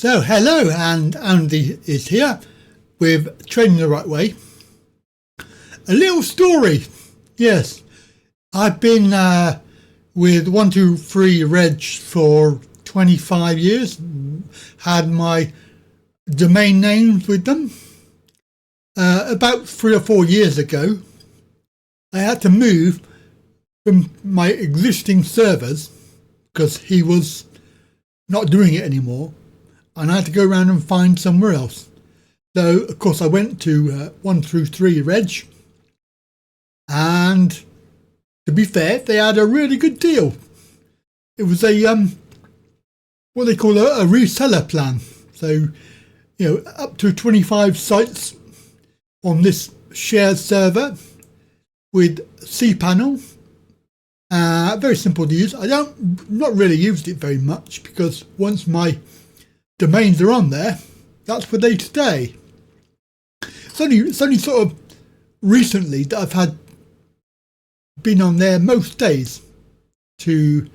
So hello, and Andy is here with Trading the Right Way. A little story. Yes, I've been with 123 Reg for 25 years. Had my domain names with them. About 3 or 4 years ago, I had to move from my existing servers because he was not doing it anymore, and I had to go around and find somewhere else. So of course I went to 123 Reg, and to be fair, they had a really good deal. It was a what they call a reseller plan. So up to 25 sites on this shared server with cPanel. Very simple to use. Not really used it very much because once my domains are on there, that's where they stay. It's only sort of recently that I've been on there most days to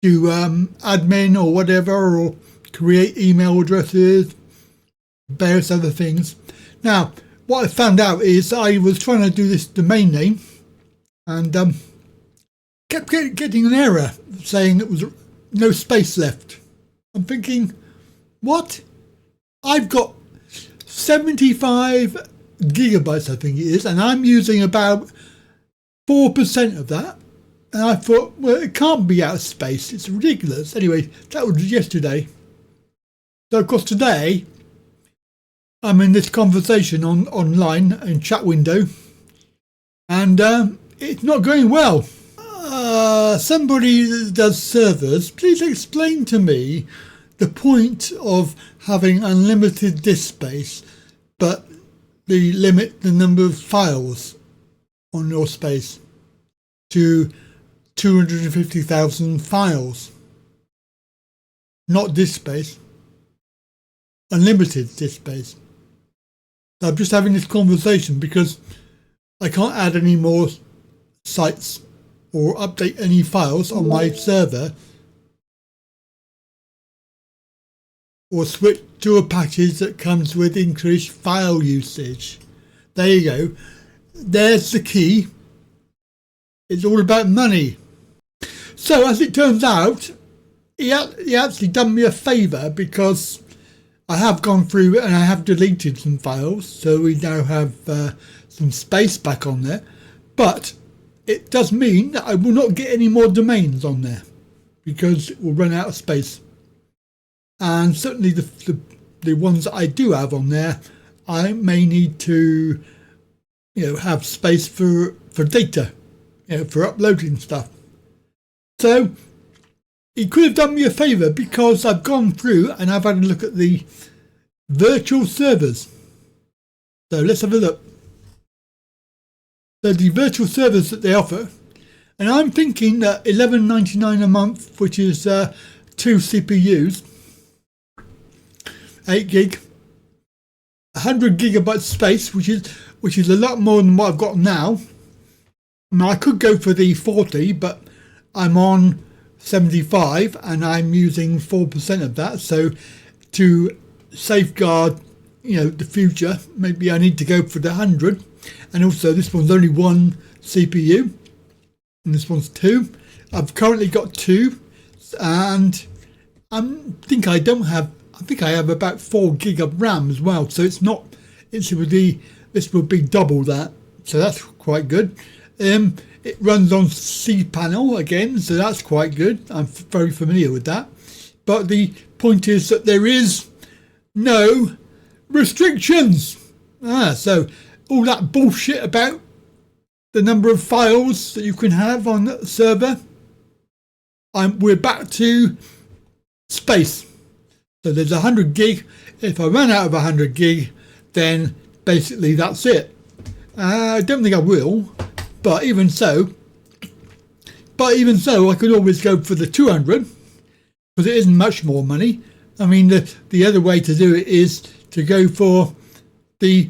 do admin or whatever, or create email addresses, various other things. Now, what I found out is I was trying to do this domain name and kept getting an error saying there was no space left. I'm thinking, what? I've got 75 gigabytes, I think it is, and I'm using about 4% of that. And I thought, well, it can't be out of space. It's ridiculous. Anyway, that was yesterday. So, of course, today, I'm in this conversation online in chat window, and it's not going well. Somebody that does servers, please explain to me the point of having unlimited disk space, but they limit the number of files on your space to 250,000 files. Not disk space, unlimited disk space. So I'm just having this conversation because I can't add any more sites or update any files on my server, or switch to a package that comes with increased file usage. There you go. There's the key. It's all about money. So as it turns out, he actually done me a favour, because I have gone through and I have deleted some files, so we now have some space back on there. But it does mean that I will not get any more domains on there because it will run out of space. And certainly the ones that I do have on there, I may need to have space for data, for uploading stuff. So he could have done me a favour, because I've gone through and I've had a look at the virtual servers. So let's have a look. So the virtual servers that they offer, and I'm thinking that $11.99 a month, which is 2 CPUs, 8 gig, 100 gigabytes space, which is a lot more than what I've got now. I could go for the 40, but I'm on 75 and I'm using 4% of that. So to safeguard, the future, maybe I need to go for the 100. And also this one's only 1 CPU and this one's 2. I've currently got 2, and I think I have about 4 gig of RAM as well. So this would be double that. So that's quite good. It runs on cPanel again, so that's quite good. I'm very familiar with that. But the point is that there is no restrictions. So all that bullshit about the number of files that you can have on the server, we're back to space. So there's 100 gig. If I run out of 100 gig, then basically that's it. I don't think I will, but even so, I could always go for the 200, because it isn't much more money. I mean, the other way to do it is to go for the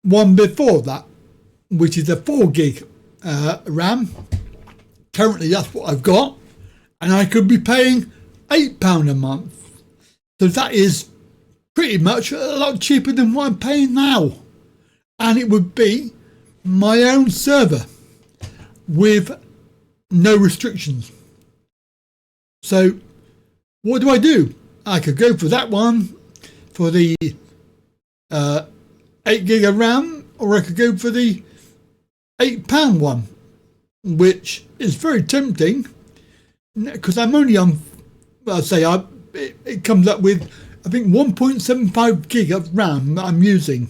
one before that, which is a 4 gig RAM. Currently that's what I've got, and I could be paying £8 a month. So that is pretty much a lot cheaper than what I'm paying now. And it would be my own server with no restrictions. So what do? I could go for that one for the 8 gig of RAM, or I could go for the £8 one, which is very tempting because I'm only on, well, it comes up with, I think, 1.75 gig of RAM that I'm using.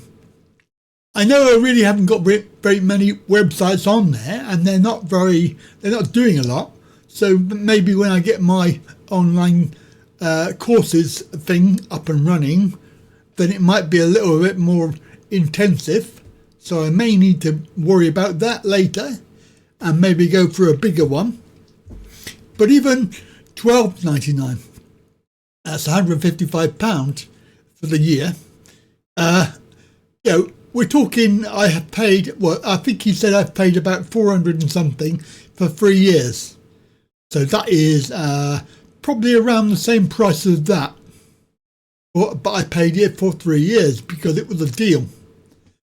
I know I really haven't got very many websites on there, and they're not doing a lot. So maybe when I get my online courses thing up and running, then it might be a little bit more intensive. So I may need to worry about that later and maybe go for a bigger one. But even £12.99, that's £155 for the year. We're talking, I have paid, well, I think he said I've paid about 400 and something for 3 years. So that is probably around the same price as that. But I paid it for 3 years because it was a deal.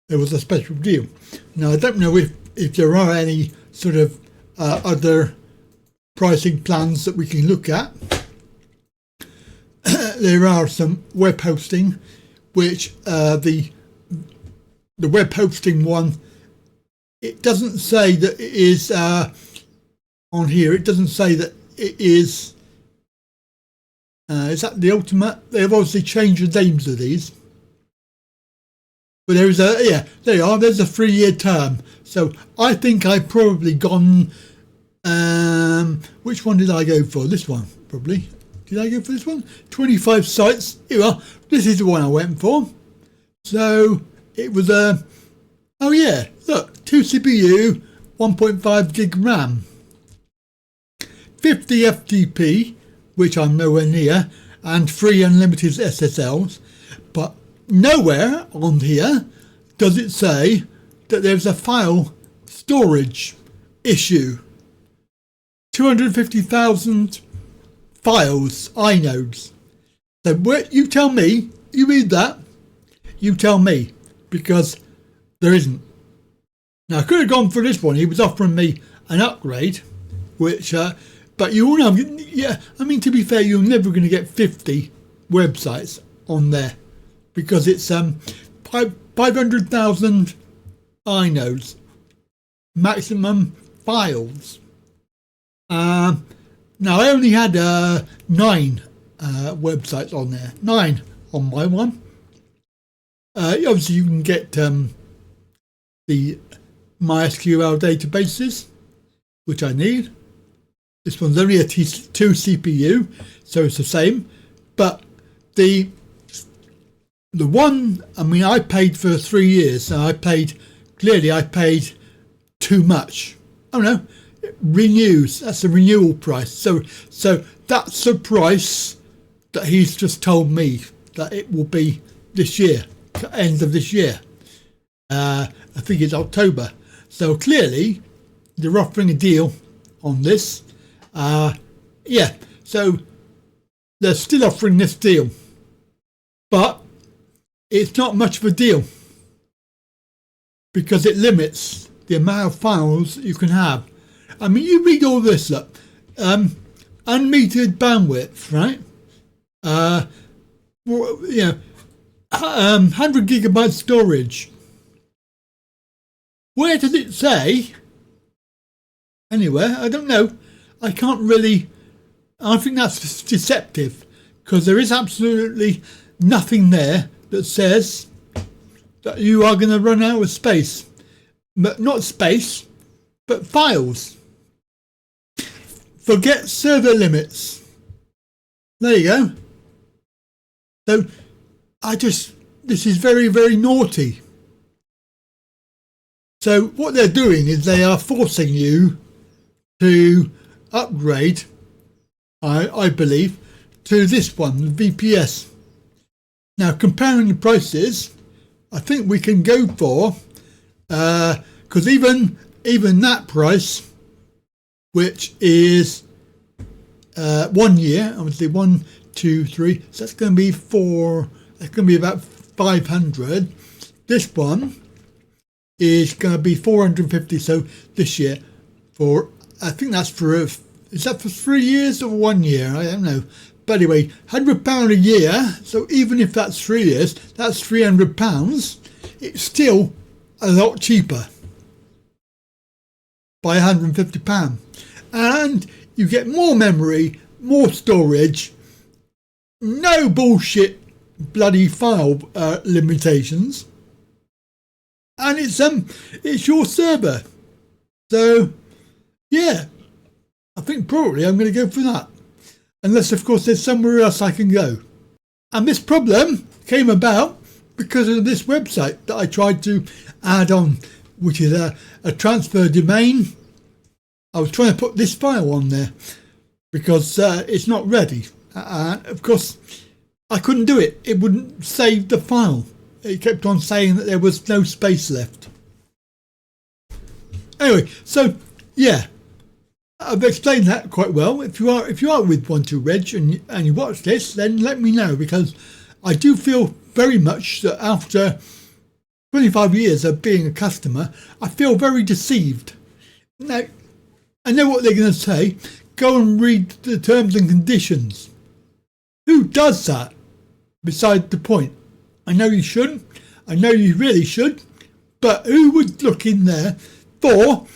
It was a special deal. Now, I don't know if there are any sort of other pricing plans that we can look at. There are some web hosting, which the web hosting one, it doesn't say that it is on here. It doesn't say that it is. Is that the ultimate? They've obviously changed the names of these. But there is there you are. There's a 3-year term. So I think I've probably gone. Which one did I go for? This one, probably. Did I go for this one? 25 sites. Here we are. This is the one I went for. So it was look, 2 CPU, 1.5 gig RAM, 50 FTP, which I'm nowhere near, and 3 unlimited SSLs. But nowhere on here does it say that there's a file storage issue. 250,000 files, inodes. So you tell me, you read that, you tell me, because there isn't. Now I could have gone for this one. He was offering me an upgrade, which, but you all know, I mean, to be fair, you're never going to get 50 websites on there because it's 500,000 inodes, maximum files. Now I only had 9 websites on there, 9 on my one. Obviously you can get the MySQL databases, which I need. This one's only a 2 CPU, so it's the same. But the one, I mean, I paid for 3 years, and I paid too much. Oh no, renews. That's the renewal price. So that's the price that he's just told me that it will be this year, end of this year. I think it's October. So clearly they're offering a deal on this. So they're still offering this deal, but it's not much of a deal because it limits the amount of files you can have. I mean, you read all this up. Unmetered bandwidth, right? 100 gigabyte storage. Where does it say? Anywhere? I don't know. I can't really. I think that's deceptive because there is absolutely nothing there that says that you are going to run out of space. But not space, but files. Forget server limits. There you go. So this is very, very naughty. So what they're doing is they are forcing you to upgrade, I believe, to this one, the VPS. Now, comparing the prices, I think we can go for, because even that price, which is 1 year, obviously 1 2, 3. So that's going to be 4. That's going to be about 500. This one is going to be 450. So this year, for I think that's for is that for 3 years or 1 year? I don't know. But anyway, £100 a year. So even if that's 3 years, that's £300. It's still a lot cheaper by £150. And you get more memory, more storage, no bullshit bloody file limitations, and it's your server. So yeah, I think probably I'm going to go for that, unless of course there's somewhere else I can go. And this problem came about because of this website that I tried to add on, which is a transfer domain. I was trying to put this file on there because it's not ready. Of course, I couldn't do it. It wouldn't save the file. It kept on saying that there was no space left. Anyway, so yeah, I've explained that quite well. If you are with 12Reg and you watch this, then let me know, because I do feel very much that after 25 years of being a customer, I feel very deceived. Now, I know what they're going to say. Go and read the terms and conditions. Who does that? Beside the point. I know you shouldn't. I know you really should. But who would look in there for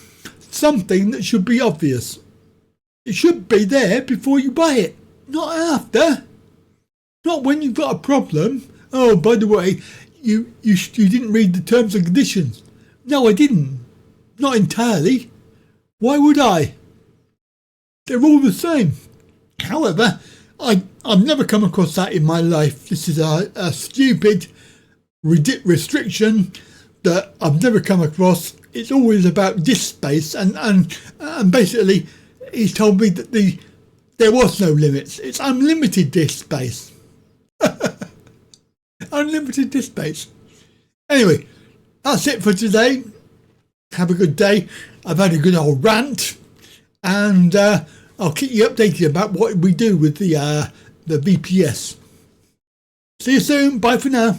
something that should be obvious? It should be there before you buy it, not after. Not when you've got a problem. Oh, by the way, you didn't read the terms and conditions. No, I didn't. Not entirely. Why would I? They're all the same. However, I've never come across that in my life. This is a stupid restriction that I've never come across. It's always about disk space, and basically he's told me that there was no limits. It's unlimited disk space. Unlimited disk space. Anyway, that's it for today. Have a good day. I've had a good old rant, and I'll keep you updated about what we do with the VPS. See you soon. Bye for now.